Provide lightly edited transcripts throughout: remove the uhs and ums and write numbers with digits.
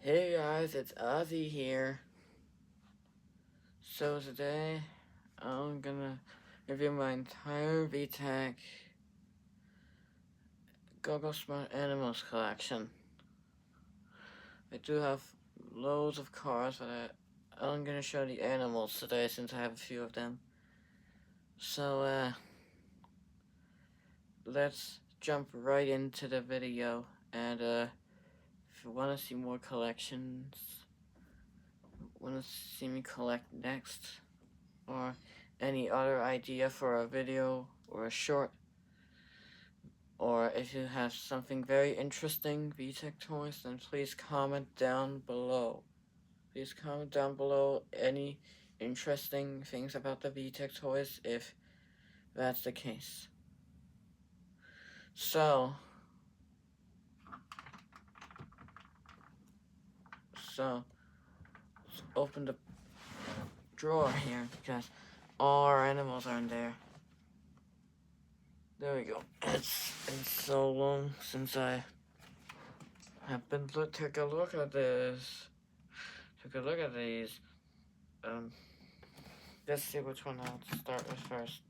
Hey guys, it's Ozzy here. So today, I'm gonna review my entire VTech Go-Go Smart Animals collection. I do have loads of cars, but I'm gonna show the animals today since I have a few of them. So, let's jump right into the video. And, if you want to see more collections, want to see me collect next, or any other idea for a video or a short, or if you have something very interesting VTech toys, then please comment down below. Please comment down below any interesting things about the VTech toys if that's the case. So let's open the drawer here because all our animals are in there. There we go. It's been so long since I have been took a look at this. Took a look at these. Let's see which one I'll start with first.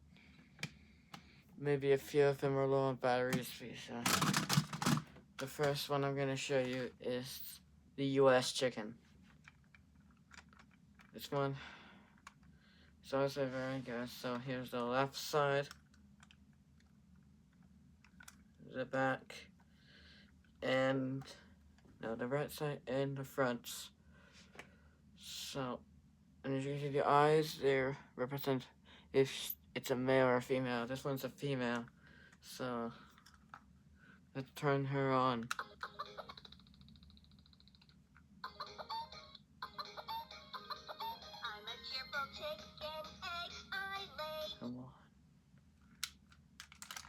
Maybe a few of them are low on batteries. So the first one I'm gonna show you is the US chicken. This one is also very good. So here's the left side, the back, and the right side and the fronts. So, and as you can see, the eyes there represent if it's a male or a female. This one's a female. So let's turn her on. Come on.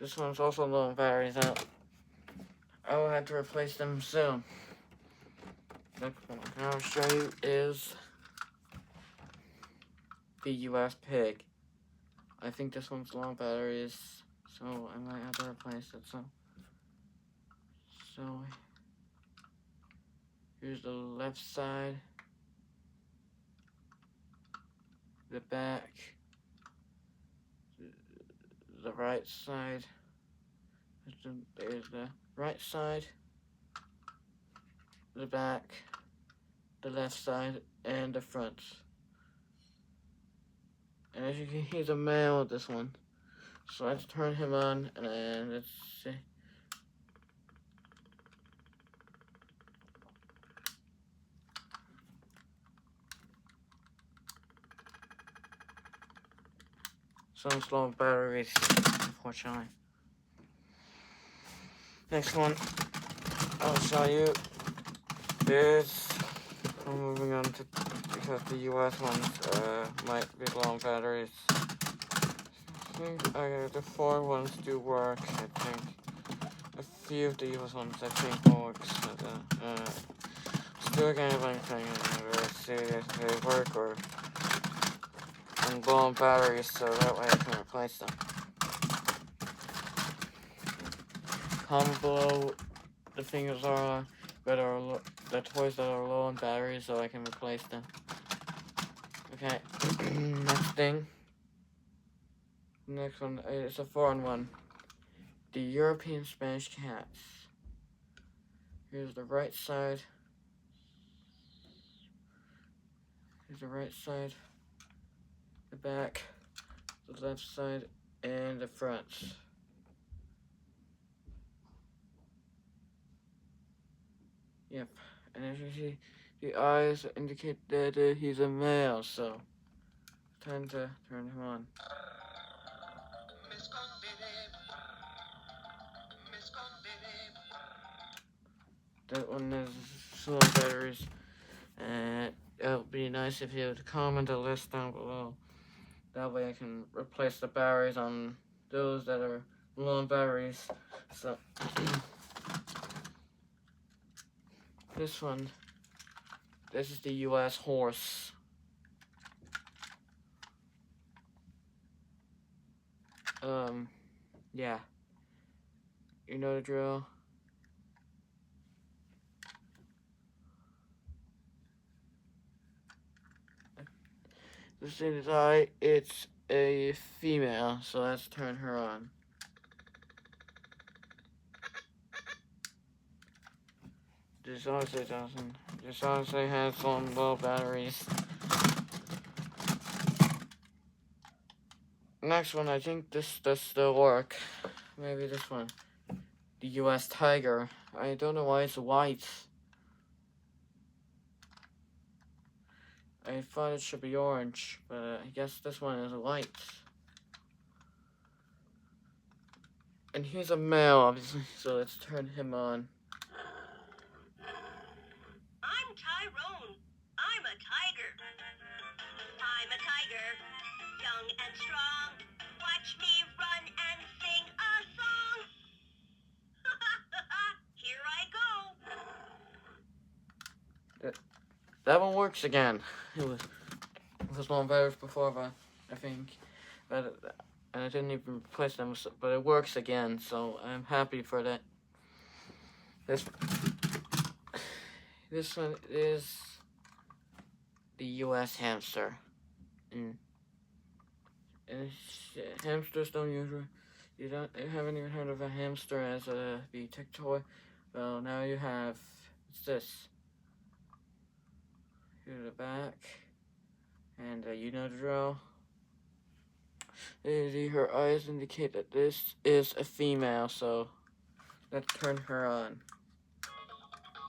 This one's also low on batteries out. I will have to replace them soon. Next one I'll show you is the US pig. I think this one's low on batteries, so I might have to replace it. So here's the left side, the back, the right side. There's the right side, the back, the left side, and the front. And as you can see, he's a male with this one. So let's turn him on and let's see. Some slow batteries, unfortunately. Next one I'll show you is, I'm moving on to, because the US ones might be low on batteries. I think the foreign ones do work. I think a few of the US ones I think works. Still can't have anything see if they work or and low on batteries, so that way I can replace them. Comment below the things are that are the toys that are low on batteries, so I can replace them. Okay, next thing. Next one is a foreign one. The European Spanish cats. Here's the right side. Here's the right side, the back, the left side, and the front. Yep, and as you see, the eyes indicate that he's a male, so time to turn him on. That one is slow batteries, and it would be nice if you would comment a list down below. That way I can replace the batteries on those that are low on batteries. So this one, this is the US horse. Yeah. You know the drill. The student's eye, it's a female, so let's turn her on. This honestly doesn't. This honestly has some low batteries. Next one, I think this does still work. Maybe this one. The US Tiger. I don't know why it's white. I thought it should be orange, but I guess this one is white. And he's a male, obviously, so let's turn him on. I'm Tyrone. I'm a tiger. I'm a tiger, young and strong. Watch me run and sing a song. Here I go. That one works again. It was one virus before, but I think, and I didn't even replace them, but it works again, so I'm happy for that. This one is the US hamster. And hamsters don't usually, you haven't even heard of a hamster as a VTech toy. Well, now you have. It's this. Here's the back, and you know the drill. Her eyes indicate that this is a female, so let's turn her on.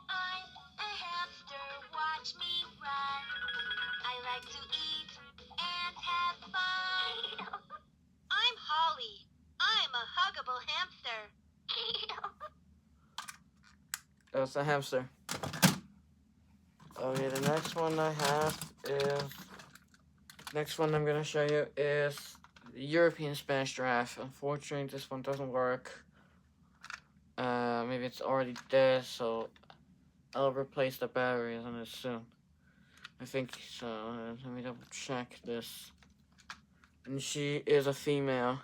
I'm a hamster, watch me run. I like to eat and have fun. I'm Holly. I'm a huggable hamster. That's a hamster. Okay, the next one I have is. Next one I'm gonna show you is the European Spanish giraffe. Unfortunately, this one doesn't work. Maybe it's already dead, so I'll replace the batteries on it soon. I think so. Let me double check this. And she is a female.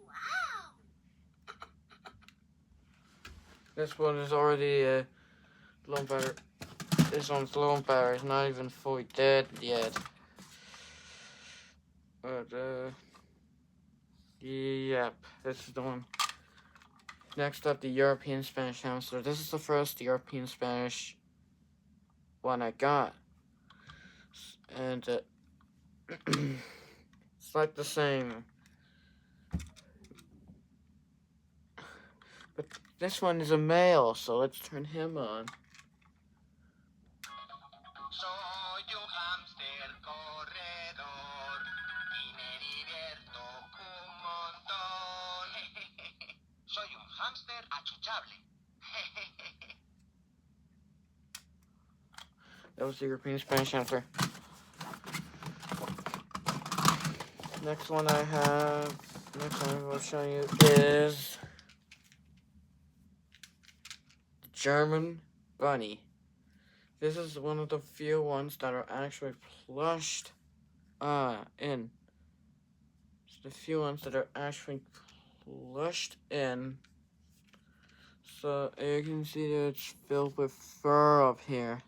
Wow! This one is already low battery. This one's low battery. It's not even fully dead yet. But yep, this is the one. Next up, the European Spanish hamster. This is the first European Spanish one I got. And it's like the same. But this one is a male, so let's turn him on. Soy un hámster corredor y me divierto un montón. Soy un hámster achuchable. That was the European Spanish hamster. Next one I will show you is the German bunny. This is one of the few ones that are actually plushed in. It's the few ones that are actually plushed in. So you can see that it's filled with fur up here.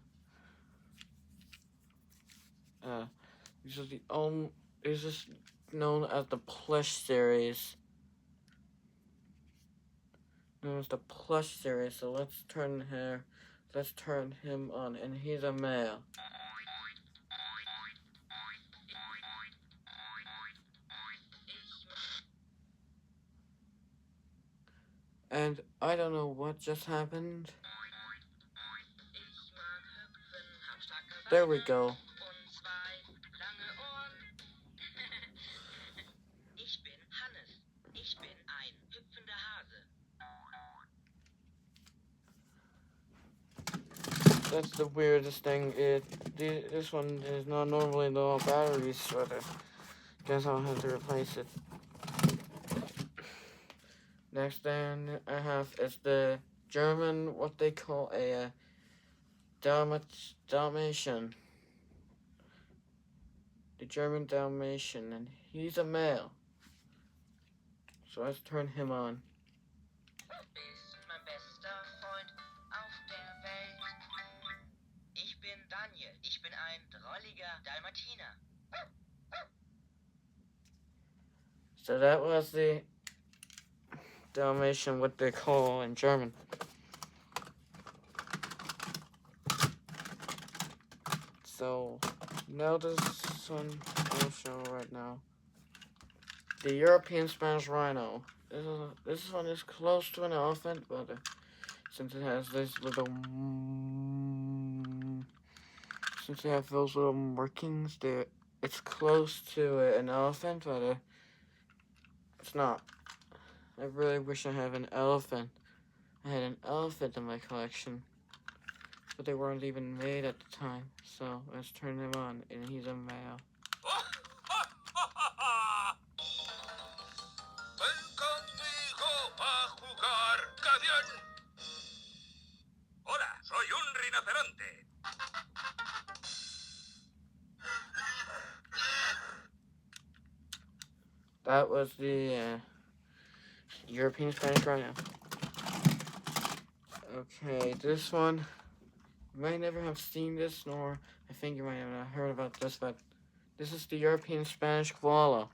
This is known as the plush series. Known as the plush series. So let's turn him on, and he's a male. And I don't know what just happened. There we go. That's the weirdest thing. This one is not normally low on batteries, so I guess I'll have to replace it. Next thing I have is the German, what they call a Dalmatian. The German Dalmatian, and he's a male. So let's turn him on. Bist mein bester Freund auf der Welt. Ich bin Daniel. Ich bin ein drolliger Dalmatiner. So that was the Dalmatian, what they call in German. So now this one I'll show right now. The European Spanish Rhino. This one is close to an elephant, but since it has this little, since they have those little markings, there, it's close to an elephant, but it's not. I really wish I had an elephant. I had an elephant in my collection, but they weren't even made at the time. So let's turn him on, and he's a male. Ven conmigo a jugar, Gavión. Hola, soy un rinoceronte. That was the European Spanish Rhino. Okay, this one, you might never have seen this, nor I think you might have not heard about this, but this is the European Spanish koala.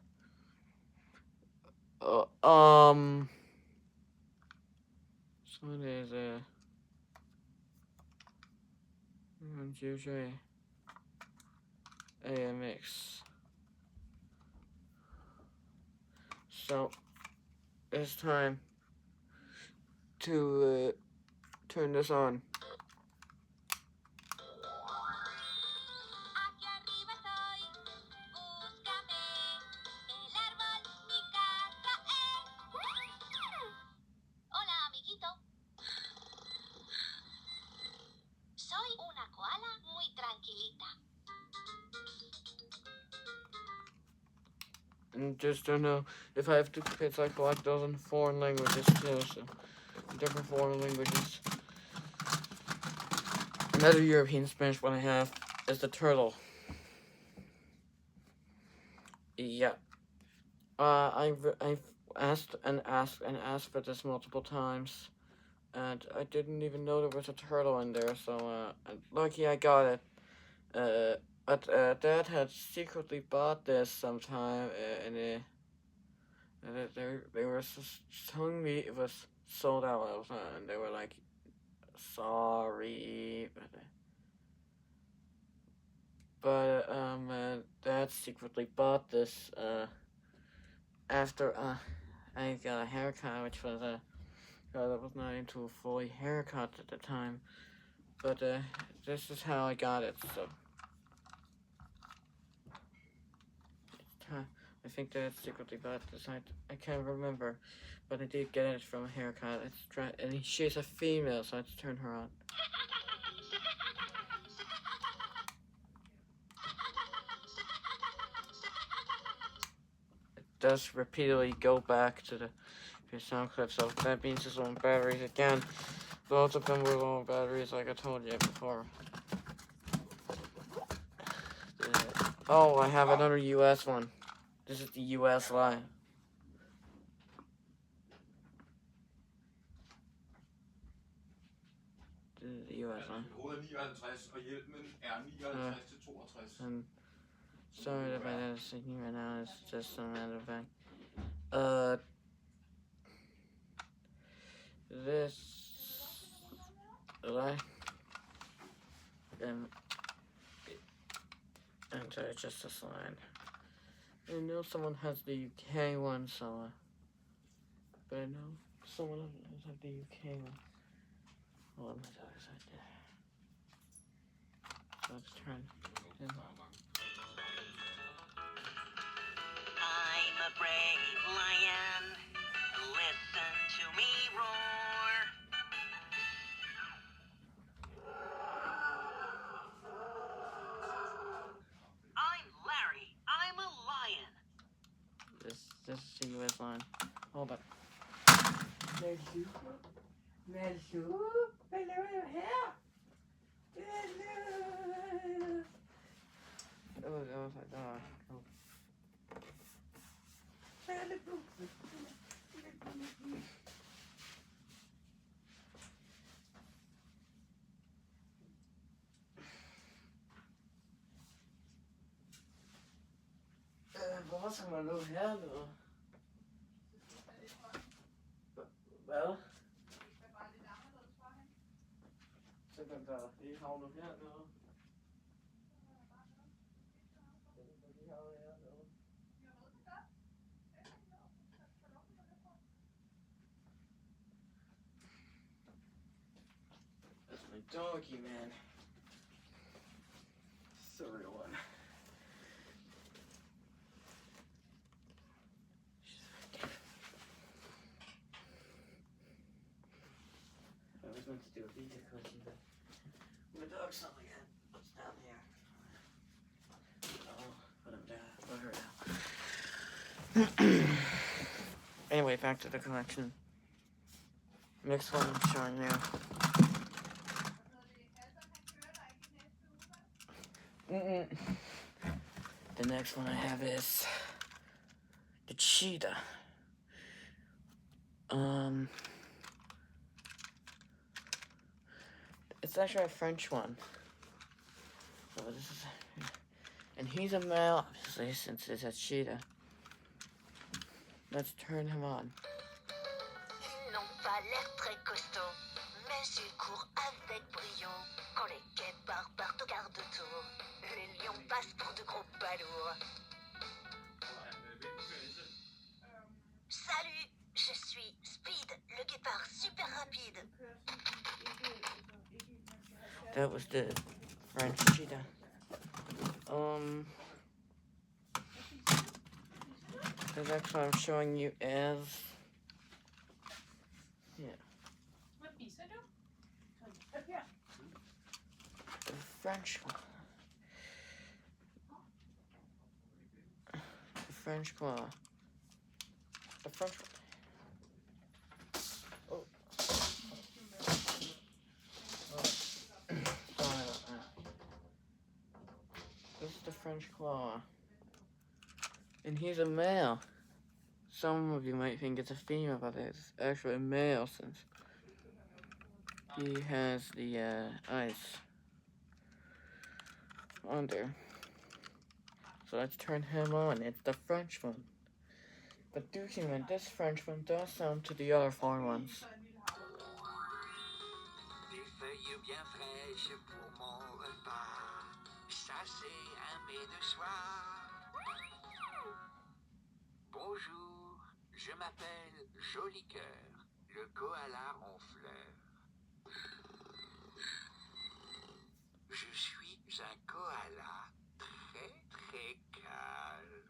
So it is usually a mix. So it's time to turn this on. Aquí arriba estoy, búscame. El árbol, mi casa es. Hola, amiguito. Soy una koala muy tranquilita. And just don't know if I have duplicates, I collect those in foreign languages too, so different foreign languages. Another European Spanish one I have is the turtle. Yeah. I've asked for this multiple times, and I didn't even know there was a turtle in there. So lucky I got it. But Dad had secretly bought this sometime, and they were telling me it was sold out, and they were like, sorry, but Dad secretly bought this after I got a haircut, which was I was not into a fully haircut at the time, but this is how I got it. So I think Dad secretly bought this. I can't remember, but I did get it from a haircut. Let's try, and she's a female, so let's turn her on. It does repeatedly go back to the sound clip, so that means it's on batteries again. Both of them were low on batteries, like I told you before. Oh, I have another US one. This is the US line. This is the US line. And sorry about that singing right now, it's just a matter of fact. This line and just this line. I know someone has the UK one, so but I know someone else has the UK one. Hold on, my dog's right there. So let's turn him. I'm a brave lion. Listen to me roar. I'm Larry. I'm a lion. This is the US line. Hold up. Hello, here. Oh, that was my dog. Oh. Wat gaan we nog hebben? Wel? Zit er daar? Die gaan we nog hebben. That's my doggy, man. Sorry, one. I was meant to do a VTech collection, but my dog's not again. What's down here? Oh, put him down. Put her down. Anyway, back to the collection. Next one I'm showing you. The next one I have is the cheetah. It's actually a French one. So this is, and he's a male, obviously, since it's a cheetah. Let's turn him on. Ils n'ont pas l'air très costauds, mais ils courent avec brio. Quand les guépards partent au quart de tour, les lions passent pour de gros balourds. Salut, je suis Speed, le guépard super rapide. That was the French cheetah. The next one I'm showing you is, the French one. The French claw. The French one. Oh. Sorry about that. This is the French claw. And he's a male. Some of you might think it's a female, but it's actually a male since he has the eyes on there. So let's turn him on. It's the French one. But do keep in mind, this French one does sound to the other foreign ones. Des feuilles bien fraîches pour mon repas. Ça c'est un mets de soir. Bonjour, je m'appelle Joli Cœur, le koala en fleurs. Je suis un koala très très calme.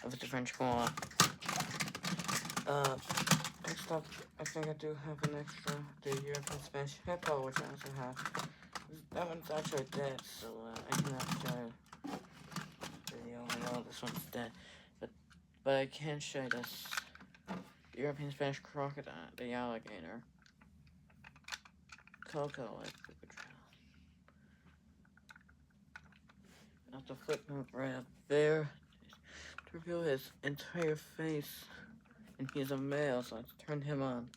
Of the French claw. Next up, I think I do have an extra, the European Spanish hippo, which I also have. That one's actually dead, so I cannot show you. This one's dead. But I can show you this. The European Spanish crocodile, the alligator. Coco, like the trail. I have to footnote right up there to reveal his entire face. And he's a male, so let's turn him on.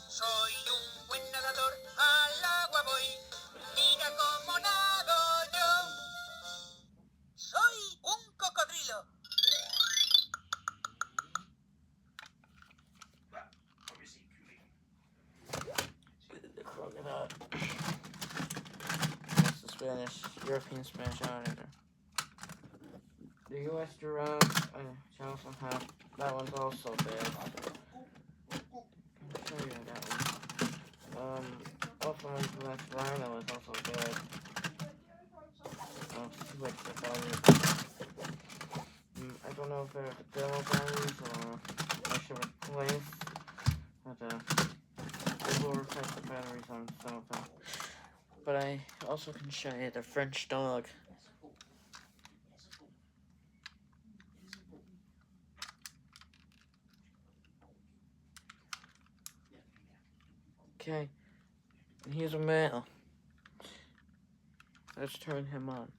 Soy un buen nadador, al agua voy. Mira cómo nado yo. Soy un cocodrilo. The crocodile. That's the Spanish, European Spanish alligator. The US giraffe, which I also have, that one's also dead. I'll show you that one. Also my US rhino is also dead. Like the batteries. I don't know if they're the demo batteries or I should replace, but they will replace the batteries on some of them. But I also can show you the French dog. Okay, and he's a male. Let's turn him on.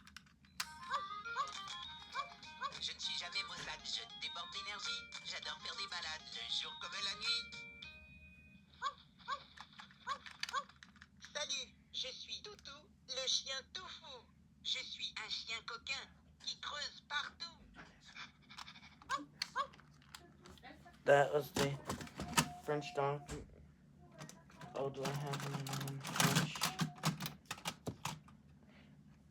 Je ne suis jamais maussade, je déborde d'énergie. J'adore faire des balades le jour comme la nuit. Salut, je suis Toutou, le chien tout fou. Je suis un chien coquin qui creuse partout. That was the French donkey. Oh, do I have anyone in French?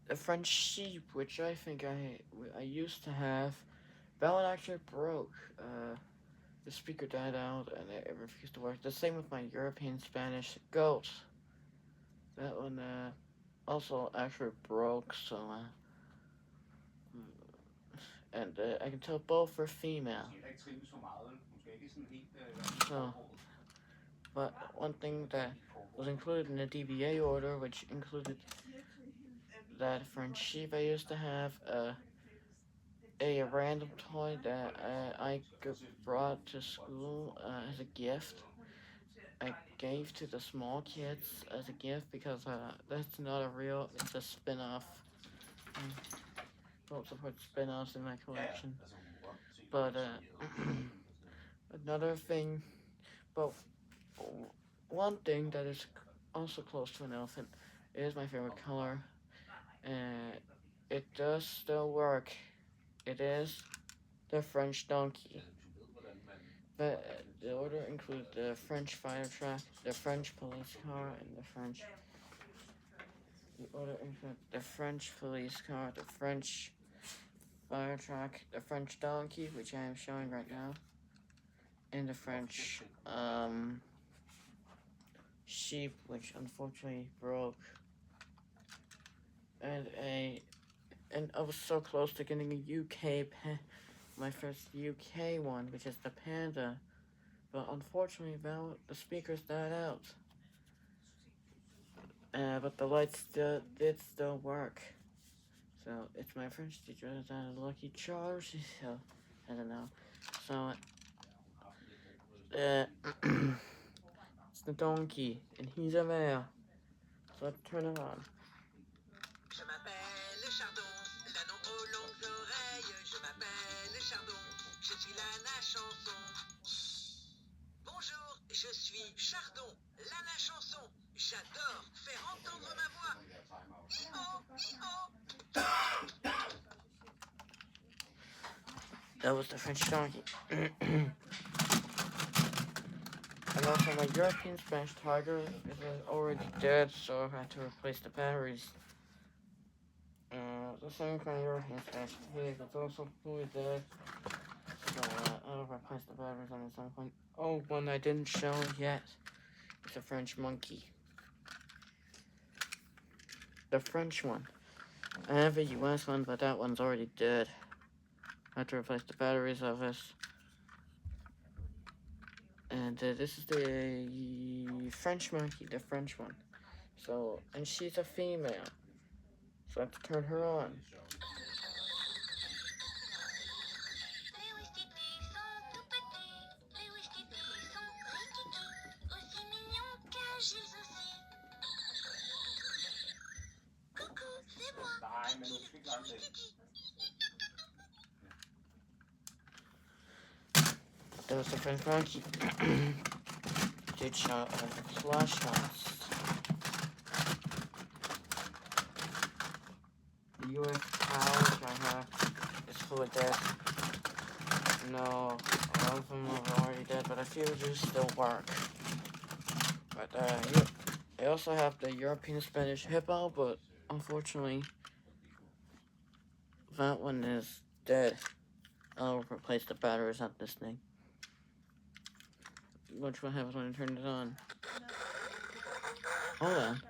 The French sheep, which I think I used to have, that one actually broke. The speaker died out and it refused to work. The same with my European Spanish goat. That one also actually broke, so and I can tell both were female. So, but one thing that was included in the DBA order, which included that French sheep I used to have, a random toy that I brought to school as a gift. I gave to the small kids as a gift because that's not a real, it's a spin-off. Don't support spin-offs in my collection. But another thing, but one thing that is also close to an elephant is my favorite color, and it does still work. It is the French donkey. But the order includes the French fire truck, the French police car, and the French. The order includes the French police car, the French fire truck, the French donkey, which I am showing right now, and the French sheep, which unfortunately broke. And I was so close to getting a UK my first UK one, which is the Panda, but unfortunately the speakers died out. But the lights did still work. So it's my French teacher that had a lucky charge. So I don't know. So it's the donkey, and he's a male. So let's turn it on. Je m'appelle Chardon, l'ânon aux longues oreilles. Je m'appelle Chardon, je suis l'âne à chanson. Bonjour, je suis Chardon, l'âne à chanson. J'adore faire entendre ma voix. Hi-ho, hi-ho. That was the French donkey. And also my European Spanish tiger is already dead, so I had to replace the batteries. The same with my European Spanish pig, it's also fully dead. So I'll replace the batteries on at some point. Oh, one I didn't show yet. It's a French monkey. The French one. I have a US one, but that one's already dead. I had to replace the batteries of it. And this is the French monkey, the French one. So, and she's a female. So I have to turn her on. That was the French monkey. Did show a flash house. The US cow which I have is fully dead. No, all of them are already dead, but a few do still work. But I also have the European Spanish hippo, but unfortunately that one is dead. I'll replace the batteries on this thing. Which will happen when I turn it on. Hold on.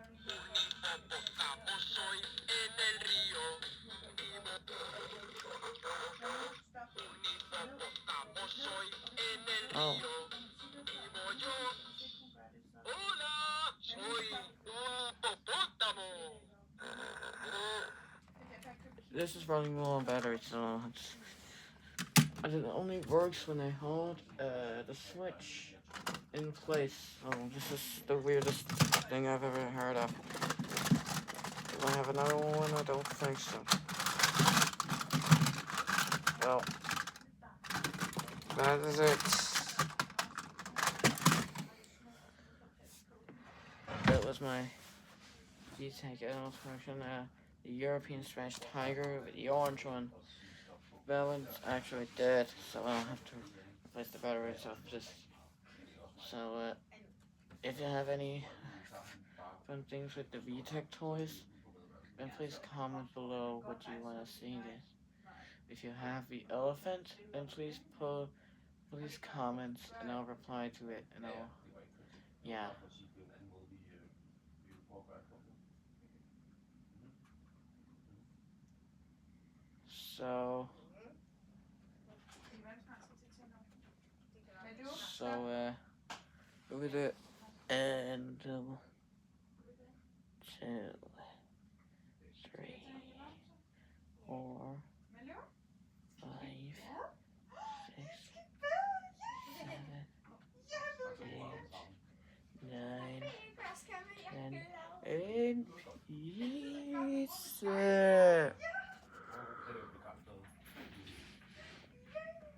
Oh. This is running low on battery, so it only works when I hold the switch in place. So this is the weirdest thing I've ever heard of. Do I have another one? I don't think so. Well, that is it. That was my VTech animal collection. The European Spanish tiger with the orange one. That one's actually dead, so I don't have to replace the batteries of this. So, if you have any fun things with the VTech toys, then please comment below what you want to see this. If you have the elephant, then please comment and I'll reply to it and yeah. So, with it, and 2, 3, 4, 5, 6, 7, 8, 9, 10, and peace.